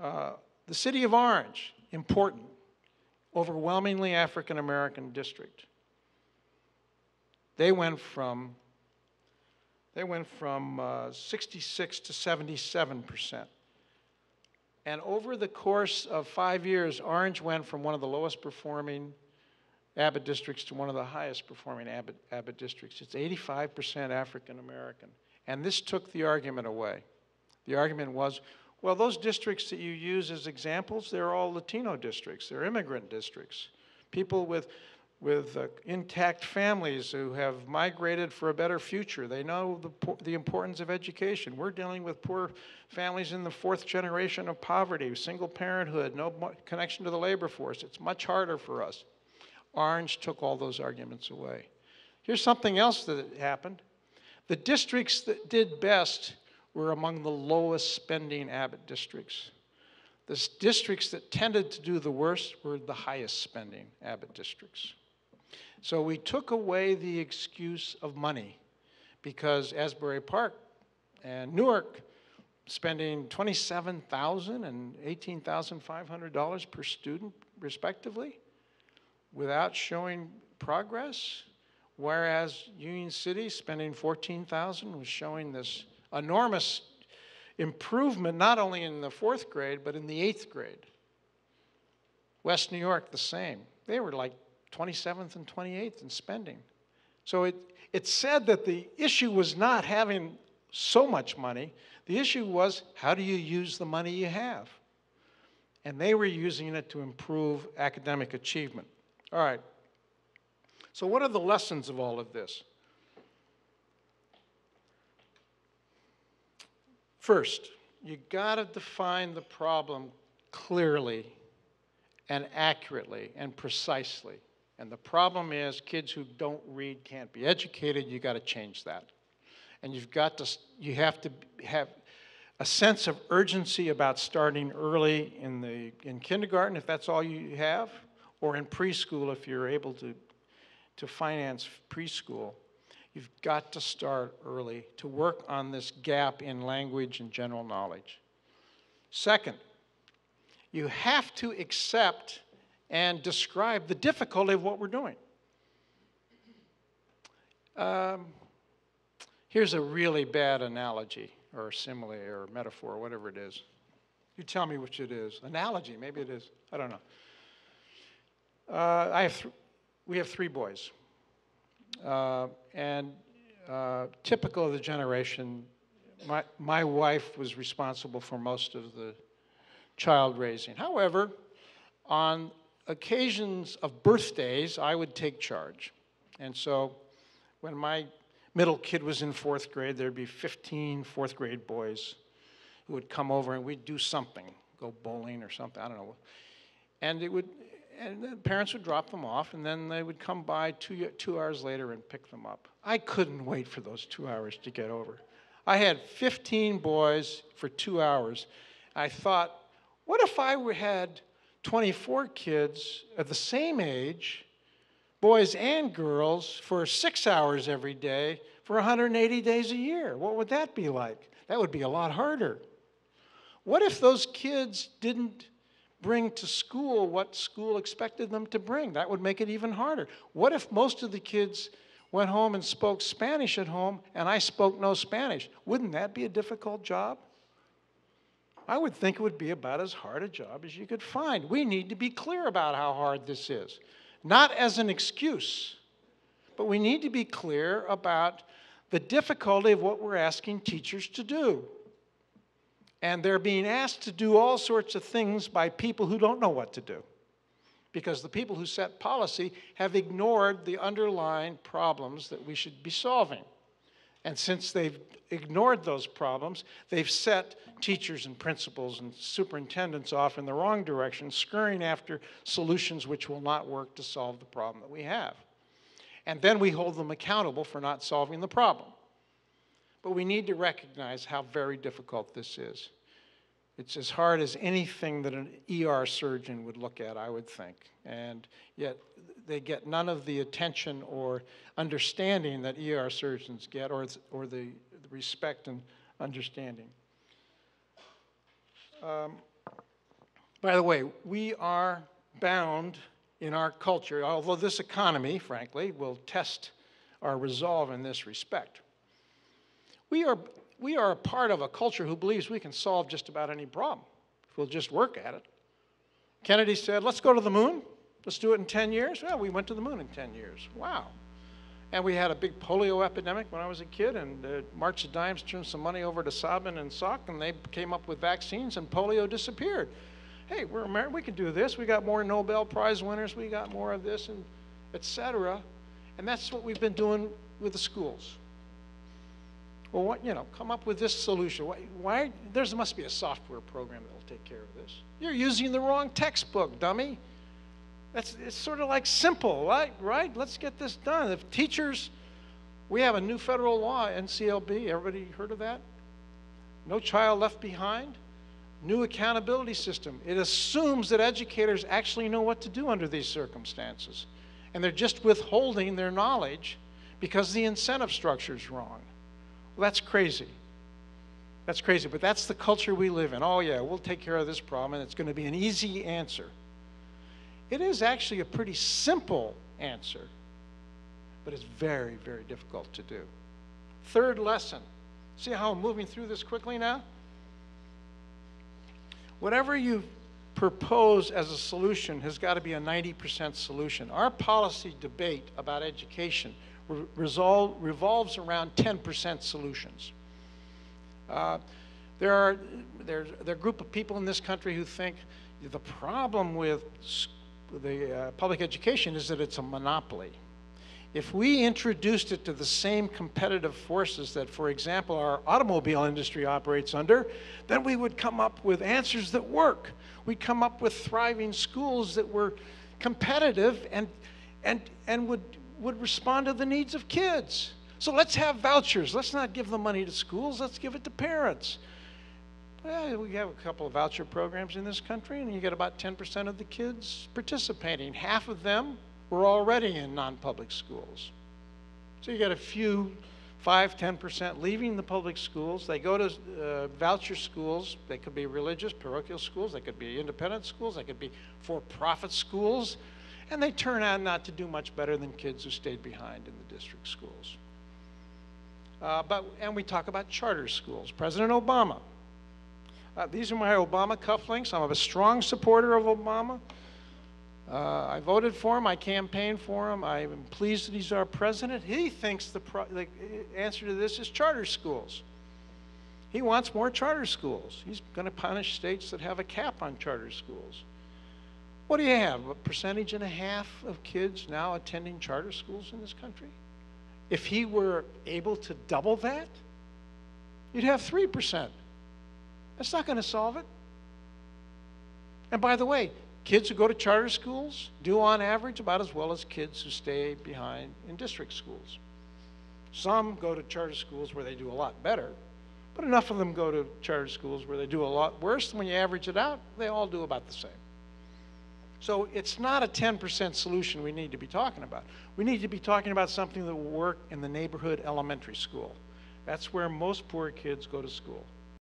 The city of Orange, important, overwhelmingly African-American district. They went from 66 to 77%. And over the course of 5 years, Orange went from one of the lowest performing Abbott districts to one of the highest performing Abbott districts. It's 85% African American. And this took the argument away. The argument was, well, those districts that you use as examples, they're all Latino districts. They're immigrant districts. People with intact families who have migrated for a better future. They know the importance of education. We're dealing with poor families in the 4th generation of poverty, single parenthood, no connection to the labor force. It's much harder for us. Orange took all those arguments away. Here's something else that happened. The districts that did best were among the lowest spending Abbott districts. The districts that tended to do the worst were the highest spending Abbott districts. So we took away the excuse of money because Asbury Park and Newark spending $27,000 and $18,500 per student respectively without showing progress, whereas Union City spending $14,000 was showing this enormous improvement not only in the 4th grade but in the 8th grade. West New York the same. They were like 27th and 28th in spending. So it said that the issue was not having so much money. The issue was, how do you use the money you have? And they were using it to improve academic achievement. All right. So what are the lessons of all of this? First, you got to define the problem clearly and accurately and precisely. And the problem is kids who don't read can't be educated. You got to change that. And you have to have a sense of urgency about starting early in kindergarten, if that's all you have, or in preschool if you're able to finance preschool. You've got to start early to work on this gap in language and general knowledge. Second, you have to accept and describe the difficulty of what we're doing. Here's a really bad analogy or simile or metaphor or whatever it is. You tell me which it is. Analogy, maybe it is. I don't know. We have 3 boys. Typical of the generation, my wife was responsible for most of the child raising. However, on occasions of birthdays, I would take charge. And so when my middle kid was in 4th grade, there'd be 15 4th grade boys who would come over and we'd do something, go bowling or something, I don't know. And the parents would drop them off, and then they would come by 2 hours later and pick them up. I couldn't wait for those 2 hours to get over. I had 15 boys for 2 hours. I thought, what if I had 24 kids of the same age, boys and girls, for 6 hours every day for 180 days a year? What would that be like? That would be a lot harder. What if those kids didn't bring to school what school expected them to bring? That would make it even harder. What if most of the kids went home and spoke Spanish at home and I spoke no Spanish? Wouldn't that be a difficult job? I would think it would be about as hard a job as you could find. We need to be clear about how hard this is. Not as an excuse, but we need to be clear about the difficulty of what we're asking teachers to do. And they're being asked to do all sorts of things by people who don't know what to do. Because the people who set policy have ignored the underlying problems that we should be solving. And since they've ignored those problems, they've set teachers and principals and superintendents off in the wrong direction, scurrying after solutions which will not work to solve the problem that we have. And then we hold them accountable for not solving the problem. But we need to recognize how very difficult this is. It's as hard as anything that an ER surgeon would look at, I would think. And yet they get none of the attention or understanding that ER surgeons get, or the respect and understanding. By the way, we are bound in our culture, although this economy, frankly, will test our resolve in this respect. We are a part of a culture who believes we can solve just about any problem if we'll just work at it. Kennedy said, let's go to the moon. Let's do it in 10 years. Well, we went to the moon in 10 years. Wow. And we had a big polio epidemic when I was a kid, and March of Dimes turned some money over to Sabin and Salk, and they came up with vaccines, and polio disappeared. Hey, we're American, we can do this. We got more Nobel Prize winners. We got more of this, and et cetera. And that's what we've been doing with the schools. Well, what, come up with this solution. Why? There must be a software program that will take care of this. You're using the wrong textbook, dummy. It's sort of like simple, right? Let's get this done. If teachers, we have a new federal law, NCLB. Everybody heard of that? No Child Left Behind. New accountability system. It assumes that educators actually know what to do under these circumstances. And they're just withholding their knowledge because the incentive structure is wrong. Well, that's crazy. That's crazy, but that's the culture we live in. Oh yeah, we'll take care of this problem, and it's going to be an easy answer. It is actually a pretty simple answer, but it's very, very difficult to do. Third lesson. See how I'm moving through this quickly now? Whatever you propose as a solution has got to be a 90% solution. Our policy debate about education revolves around 10% solutions. There are a group of people in this country who think the problem with the public education is that it's a monopoly. If we introduced it to the same competitive forces that, for example, our automobile industry operates under, then we would come up with answers that work. We'd come up with thriving schools that were competitive and would respond to the needs of kids. So let's have vouchers. Let's not give the money to schools. Let's give it to parents. Well, we have a couple of voucher programs in this country, and you get about 10% of the kids participating. Half of them were already in non-public schools. So you get a few, 5, 10% leaving the public schools. They go to voucher schools. They could be religious, parochial schools. They could be independent schools. They could be for-profit schools. And they turn out not to do much better than kids who stayed behind in the district schools. And we talk about charter schools. President Obama. These are my Obama cufflinks. I'm a strong supporter of Obama. I voted for him. I campaigned for him. I'm pleased that he's our president. He thinks the answer to this is charter schools. He wants more charter schools. He's going to punish states that have a cap on charter schools. What do you have? 1.5% of kids now attending charter schools in this country? If he were able to double that, you'd have 3%. That's not going to solve it. And by the way, kids who go to charter schools do on average about as well as kids who stay behind in district schools. Some go to charter schools where they do a lot better, but enough of them go to charter schools where they do a lot worse. When you average it out, they all do about the same. So it's not a 10% solution we need to be talking about. We need to be talking about something that will work in the neighborhood elementary school. That's where most poor kids go to school.